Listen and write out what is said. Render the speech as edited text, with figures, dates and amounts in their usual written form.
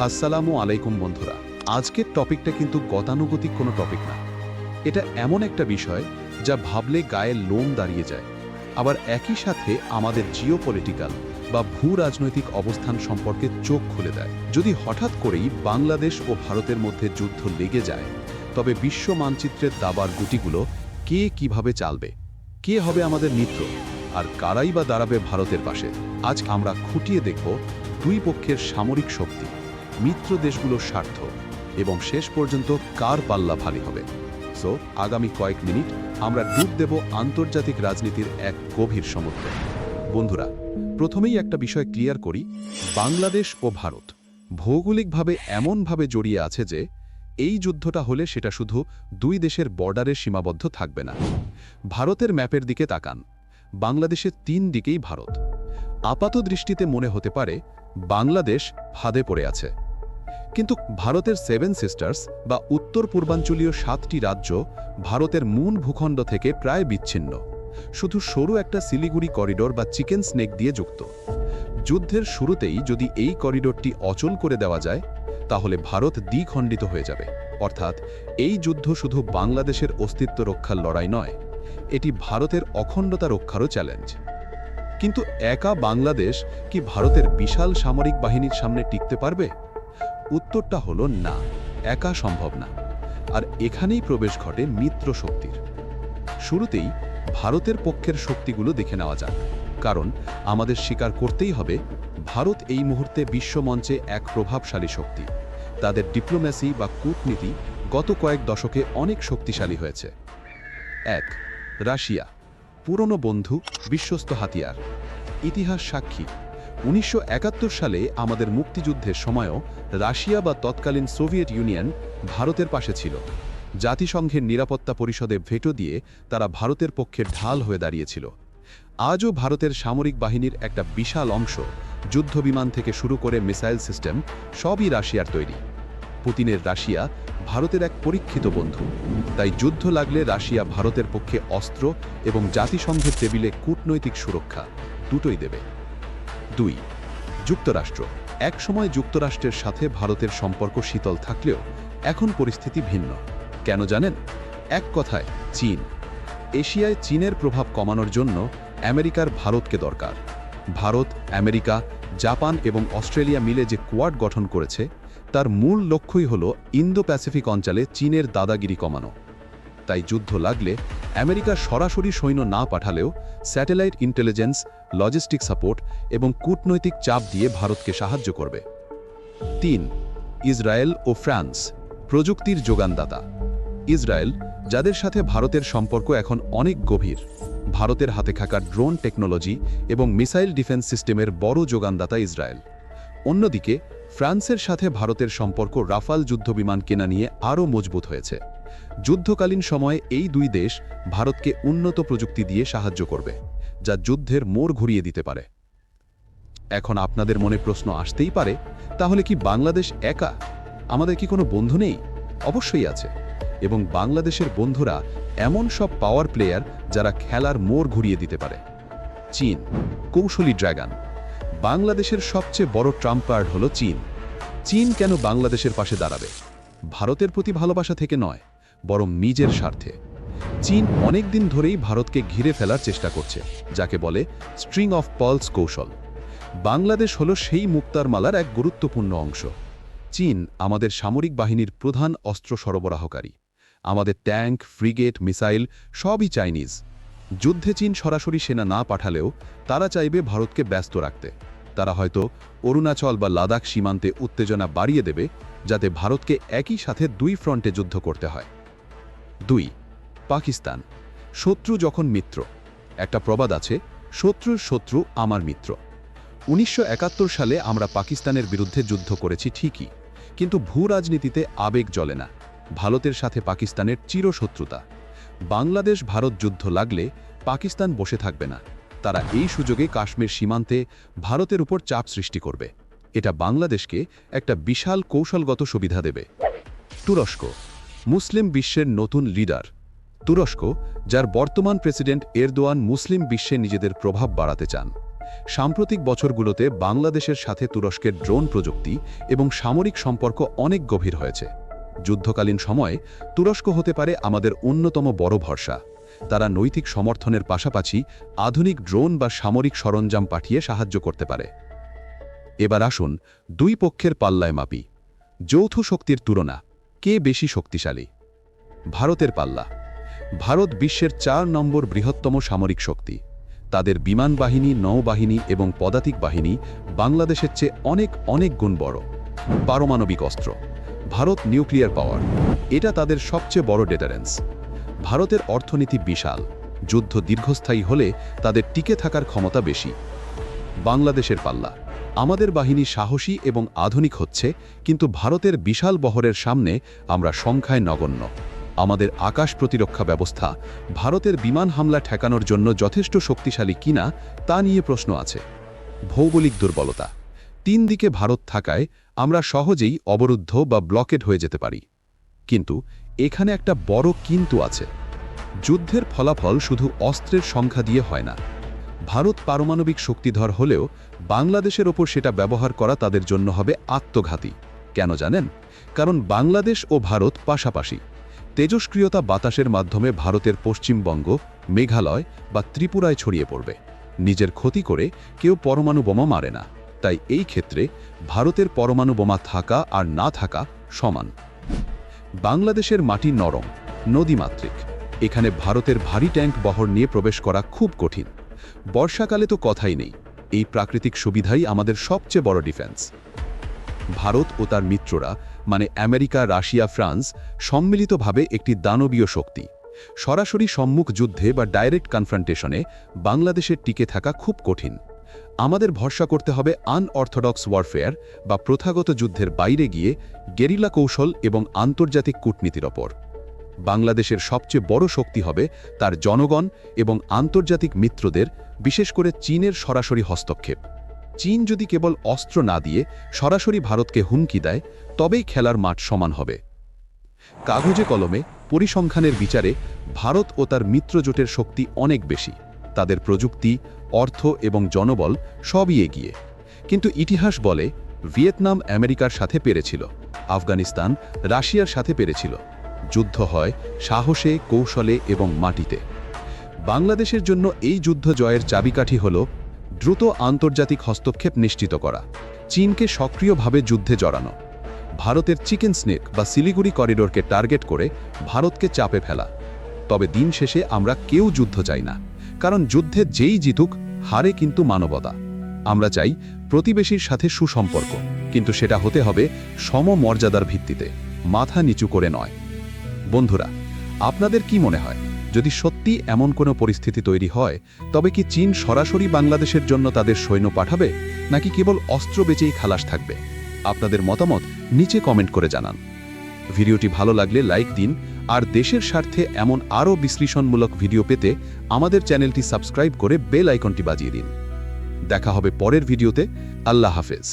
আসসালামু আলাইকুম বন্ধুরা। আজকের টপিকটা কিন্তু গতানুগতিক কোনো টপিক না। এটা এমন একটা বিষয় যা ভাবলে গায়ে লোম দাঁড়িয়ে যায়, আবার একই সাথে আমাদের জিওপলিটিক্যাল বা ভূ রাজনৈতিক অবস্থান সম্পর্কে চোখ খুলে দেয়। যদি হঠাৎ করেই বাংলাদেশ ও ভারতের মধ্যে যুদ্ধ লেগে যায়, তবে বিশ্ব মানচিত্রের দাবার গুটিগুলো কে কিভাবে চালবে, কে হবে আমাদের মিত্র, আর কারাই বা দাঁড়াবে ভারতের পাশে। আজ আমরা খুঁটিয়ে দেখব দুই পক্ষের সামরিক শক্তি, মিত্র দেশগুলোর স্বার্থ এবং শেষ পর্যন্ত কার পাল্লা ভারী হবে। সো আগামী কয়েক মিনিট আমরা ডুব দেব আন্তর্জাতিক রাজনীতির এক গভীর সমুদ্রে। বন্ধুরা, প্রথমেই একটা বিষয় ক্লিয়ার করি, বাংলাদেশ ও ভারত ভৌগোলিকভাবে এমনভাবে জড়িয়ে আছে যে এই যুদ্ধটা হলে সেটা শুধু দুই দেশের বর্ডারে সীমাবদ্ধ থাকবে না। ভারতের ম্যাপের দিকে তাকান, বাংলাদেশের তিন দিকেই ভারত। আপাত দৃষ্টিতে মনে হতে পারে বাংলাদেশ ফাঁদে পড়ে আছে, কিন্তু ভারতের সেভেন সিস্টার্স বা উত্তর পূর্বাঞ্চলীয় 7টি রাজ্য ভারতের মূল ভূখণ্ড থেকে প্রায় বিচ্ছিন্ন, শুধু সরু একটা শিলিগুড়ি করিডোর বা চিকেন স্নেক দিয়ে যুক্ত। যুদ্ধের শুরুতেই যদি এই করিডোরটি অচল করে দেওয়া যায়, তাহলে ভারত দ্বিখণ্ডিত হয়ে যাবে। অর্থাৎ এই যুদ্ধ শুধু বাংলাদেশের অস্তিত্ব রক্ষার লড়াই নয়, এটি ভারতের অখণ্ডতা রক্ষারও চ্যালেঞ্জ। কিন্তু একা বাংলাদেশ কি ভারতের বিশাল সামরিক বাহিনীর সামনে টিকতে পারবে? উত্তরটা হলো না, একা সম্ভব না। আর এখানেই প্রবেশ ঘটে মিত্র শক্তির। শুরুতেই ভারতের পক্ষের শক্তিগুলো দেখে নেওয়া যাক, কারণ আমাদের স্বীকার করতেই হবে ভারত এই মুহূর্তে বিশ্বমঞ্চে এক প্রভাবশালী শক্তি। তাদের ডিপ্লোম্যাসি বা কূটনীতি গত কয়েক দশকে অনেক শক্তিশালী হয়েছে। 1. রাশিয়া, পুরনো বন্ধু, বিশ্বস্ত হাতিয়ার। ইতিহাস সাক্ষী, 1971 সালে আমাদের মুক্তিযুদ্ধের সময়ও রাশিয়া বা তৎকালীন সোভিয়েত ইউনিয়ন ভারতের পাশে ছিল। জাতিসংঘের নিরাপত্তা পরিষদে ভেটো দিয়ে তারা ভারতের পক্ষে ঢাল হয়ে দাঁড়িয়েছিল। আজও ভারতের সামরিক বাহিনীর একটা বিশাল অংশ, যুদ্ধবিমান থেকে শুরু করে মিসাইল সিস্টেম, সবই রাশিয়ার তৈরি। পুতিনের রাশিয়া ভারতের এক পরীক্ষিত বন্ধু, তাই যুদ্ধ লাগলে রাশিয়া ভারতের পক্ষে অস্ত্র এবং জাতিসংঘের টেবিলে কূটনৈতিক সুরক্ষা দুটোই দেবে। 2. যুক্তরাষ্ট্র, একসময় যুক্তরাষ্ট্রের সাথে ভারতের সম্পর্ক শীতল থাকলেও এখন পরিস্থিতি ভিন্ন। কেন জানেন? এক কথায়, চীন। এশিয়ায় চীনের প্রভাব কমানোর জন্য আমেরিকার ভারতকে দরকার। ভারত, আমেরিকা, জাপান এবং অস্ট্রেলিয়া মিলে যে কোয়াড গঠন করেছে, তার মূল লক্ষ্যই হল ইন্দো প্যাসিফিক অঞ্চলে চীনের দাদাগিরি কমানো। তাই যুদ্ধ লাগলে আমেরিকা সরাসরি সৈন্য না পাঠালেও স্যাটেলাইট ইন্টেলিজেন্স, লজিস্টিক সাপোর্ট এবং কূটনৈতিক চাপ দিয়ে ভারতকে সাহায্য করবে। 3. ইসরায়েল ও ফ্রান্স, প্রযুক্তির যোগানদাতা। ইসরায়েল, যাদের সাথে ভারতের সম্পর্ক এখন অনেক গভীর, ভারতের হাতে থাকা ড্রোন টেকনোলজি এবং মিসাইল ডিফেন্স সিস্টেমের বড় যোগানদাতা ইসরায়েল। অন্যদিকে ফ্রান্সের সাথে ভারতের সম্পর্ক রাফাল যুদ্ধবিমান কেনা নিয়ে আরও মজবুত হয়েছে। যুদ্ধকালীন সময়ে এই দুই দেশ ভারতকে উন্নত প্রযুক্তি দিয়ে সাহায্য করবে, যা যুদ্ধের মোড় ঘুরিয়ে দিতে পারে। এখন আপনাদের মনে প্রশ্ন আসতেই পারে, তাহলে কি বাংলাদেশ একা? আমাদের কি কোনো বন্ধু নেই? অবশ্যই আছে, এবং বাংলাদেশের বন্ধুরা এমন সব পাওয়ার প্লেয়ার যারা খেলার মোড় ঘুরিয়ে দিতে পারে। চীন, কৌশলী ড্রাগন। বাংলাদেশের সবচেয়ে বড় ট্রাম্প কার্ড হল চীন। চীন কেন বাংলাদেশের পাশে দাঁড়াবে? ভারতের প্রতি ভালোবাসা থেকে নয়, বরং নিজের স্বার্থে। চীন অনেক দিন ধরেই ভারতকে ঘিরে ফেলার চেষ্টা করছে, যাকে বলে স্ট্রিং অফ পার্লস কৌশল। বাংলাদেশ হল সেই মুক্তারমালার এক গুরুত্বপূর্ণ অংশ। চীন আমাদের সামরিক বাহিনীর প্রধান অস্ত্র সরবরাহকারী। আমাদের ট্যাঙ্ক, ফ্রিগেট, মিসাইল সবই চাইনিজ। যুদ্ধে চীন সরাসরি সেনা না পাঠালেও তারা চাইবে ভারতকে ব্যস্ত রাখতে। তারা হয়তো অরুণাচল বা লাদাখ সীমান্তে উত্তেজনা বাড়িয়ে দেবে, যাতে ভারতকে একই সাথে দুই ফ্রন্টে যুদ্ধ করতে হয়। 2. পাকিস্তান, শত্রু যখন মিত্র। একটা প্রবাদ আছে, শত্রুর শত্রু আমার মিত্র। 1971 সালে আমরা পাকিস্তানের বিরুদ্ধে যুদ্ধ করেছি ঠিকই, কিন্তু ভূ রাজনীতিতে আবেগ জ্বলে না। ভারতের সাথে পাকিস্তানের চিরশত্রুতা। বাংলাদেশ ভারত যুদ্ধ লাগলে পাকিস্তান বসে থাকবে না। তারা এই সুযোগে কাশ্মীর সীমান্তে ভারতের উপর চাপ সৃষ্টি করবে। এটা বাংলাদেশকে একটা বিশাল কৌশলগত সুবিধা দেবে। তুরস্ক, মুসলিম বিশ্বের নতুন লিডার। তুরস্ক, যার বর্তমান প্রেসিডেন্ট এরদোয়ান মুসলিম বিশ্বে নিজেদের প্রভাব বাড়াতে চান। সাম্প্রতিক বছরগুলোতে বাংলাদেশের সাথে তুরস্কের ড্রোন প্রযুক্তি এবং সামরিক সম্পর্ক অনেক গভীর হয়েছে। যুদ্ধকালীন সময়ে তুরস্ক হতে পারে আমাদের অন্যতম বড় ভরসা। তারা নৈতিক সমর্থনের পাশাপাশি আধুনিক ড্রোন বা সামরিক সরঞ্জাম পাঠিয়ে সাহায্য করতে পারে। এবার আসুন দুই পক্ষের পাল্লায় মাপি। যৌথ শক্তির তুলনা, কে বেশি শক্তিশালী? ভারতের পাল্লা। ভারত বিশ্বের ৪ নম্বর বৃহত্তম সামরিক শক্তি। তাদের বিমান বাহিনী, নৌবাহিনী এবং পদাতিক বাহিনী বাংলাদেশের চেয়ে অনেক অনেক গুণ বড়। পারমাণবিক অস্ত্র, ভারত নিউক্লিয়ার পাওয়ার, এটা তাদের সবচেয়ে বড় ডেটারেন্স। ভারতের অর্থনীতি বিশাল, যুদ্ধ দীর্ঘস্থায়ী হলে তাদের টিকে থাকার ক্ষমতা বেশি। বাংলাদেশের পাল্লা, আমাদের বাহিনী সাহসী এবং আধুনিক হচ্ছে, কিন্তু ভারতের বিশাল বহরের সামনে আমরা সংখ্যায় নগণ্য। আমাদের আকাশ প্রতিরক্ষা ব্যবস্থা ভারতের বিমান হামলা ঠেকানোর জন্য যথেষ্ট শক্তিশালী কিনা তা নিয়ে প্রশ্ন আছে। ভৌগোলিক দুর্বলতা, 3 দিকে ভারত থাকায় আমরা সহজেই অবরুদ্ধ বা ব্লকেড হয়ে যেতে পারি। কিন্তু এখানে একটা বড় কিন্তু আছে। যুদ্ধের ফলাফল শুধু অস্ত্রের সংখ্যা দিয়ে হয় না। ভারত পারমাণবিক শক্তিধর হলেও বাংলাদেশের ওপর সেটা ব্যবহার করা তাদের জন্য হবে আত্মঘাতী। কেন জানেন? কারণ বাংলাদেশ ও ভারত পাশাপাশি। তেজস্ক্রিয়তা বাতাসের মাধ্যমে ভারতের পশ্চিমবঙ্গ, মেঘালয় বা ত্রিপুরায় ছড়িয়ে পড়বে। নিজের ক্ষতি করে কেউ পরমাণু বোমা মারে না, তাই এই ক্ষেত্রে ভারতের পরমাণু বোমা থাকা আর না থাকা সমান। বাংলাদেশের মাটি নরম, নদীমাতৃক। এখানে ভারতের ভারী ট্যাঙ্ক বহর নিয়ে প্রবেশ করা খুব কঠিন। বর্ষাকালে তো কথাই নেই। এই প্রাকৃতিক সুবিধাই আমাদের সবচেয়ে বড় ডিফেন্স। ভারত ও তার মিত্ররা মানে আমেরিকা, রাশিয়া, ফ্রান্স সম্মিলিতভাবে একটি দানবীয় শক্তি। সরাসরি সম্মুখ যুদ্ধে বা ডাইরেক্ট কনফ্রন্টেশনে বাংলাদেশের টিকে থাকা খুব কঠিন। আমাদের ভরসা করতে হবে আনঅর্থোডক্স ওয়ারফেয়ার বা প্রথাগত যুদ্ধের বাইরে গিয়ে গেরিলা কৌশল এবং আন্তর্জাতিক কূটনীতির ওপর। বাংলাদেশের সবচেয়ে বড় শক্তি হবে তার জনগণ এবং আন্তর্জাতিক মিত্রদের, বিশেষ করে চীনের সরাসরি হস্তক্ষেপ। চীন যদি কেবল অস্ত্র না দিয়ে সরাসরি ভারতকে হুমকি দেয়, তবেই খেলার মাঠ সমান হবে। কাগজে কলমে পরিসংখ্যানের বিচারে ভারত ও তার মিত্রজোটের শক্তি অনেক বেশি। তাদের প্রযুক্তি, অর্থ এবং জনবল সবই এগিয়ে। কিন্তু ইতিহাস বলে ভিয়েতনাম আমেরিকার সাথে পেরেছিল, আফগানিস্তান রাশিয়ার সাথে পেরেছিল। যুদ্ধ হয় সাহসে, কৌশলে এবং মাটিতে। বাংলাদেশের জন্য এই যুদ্ধ জয়ের চাবিকাঠি হল দ্রুত আন্তর্জাতিক হস্তক্ষেপ নিশ্চিত করা, চীনকে সক্রিয়ভাবে যুদ্ধে জড়ানো, ভারতের চিকেন স্নেক বা শিলিগুড়ি করিডোরকে টার্গেট করে ভারতকে চাপে ফেলা। তবে দিন শেষে আমরা কেউ যুদ্ধ চাই না, কারণ যুদ্ধে যেই জিতুক হারে কিন্তু মানবতা। আমরা চাই প্রতিবেশীর সাথে সুসম্পর্ক, কিন্তু সেটা হতে হবে সমমর্যাদার ভিত্তিতে, মাথা নিচু করে নয়। বন্ধুরা, আপনাদের কি মনে হয়, যদি সত্যি এমন কোনো পরিস্থিতি তৈরি হয়, তবে কি চীন সরাসরি বাংলাদেশের জন্য তাদের সৈন্য পাঠাবে, নাকি কেবল অস্ত্র বেচেই খালাস থাকবে? আপনাদের মতামত নিচে কমেন্ট করে জানান। ভিডিওটি ভালো লাগলে লাইক দিন, আর দেশের স্বার্থে এমন আরও বিশ্লেষণমূলক ভিডিও পেতে আমাদের চ্যানেলটি সাবস্ক্রাইব করে বেল আইকনটি বাজিয়ে দিন। দেখা হবে পরের ভিডিওতে। আল্লাহ হাফেজ।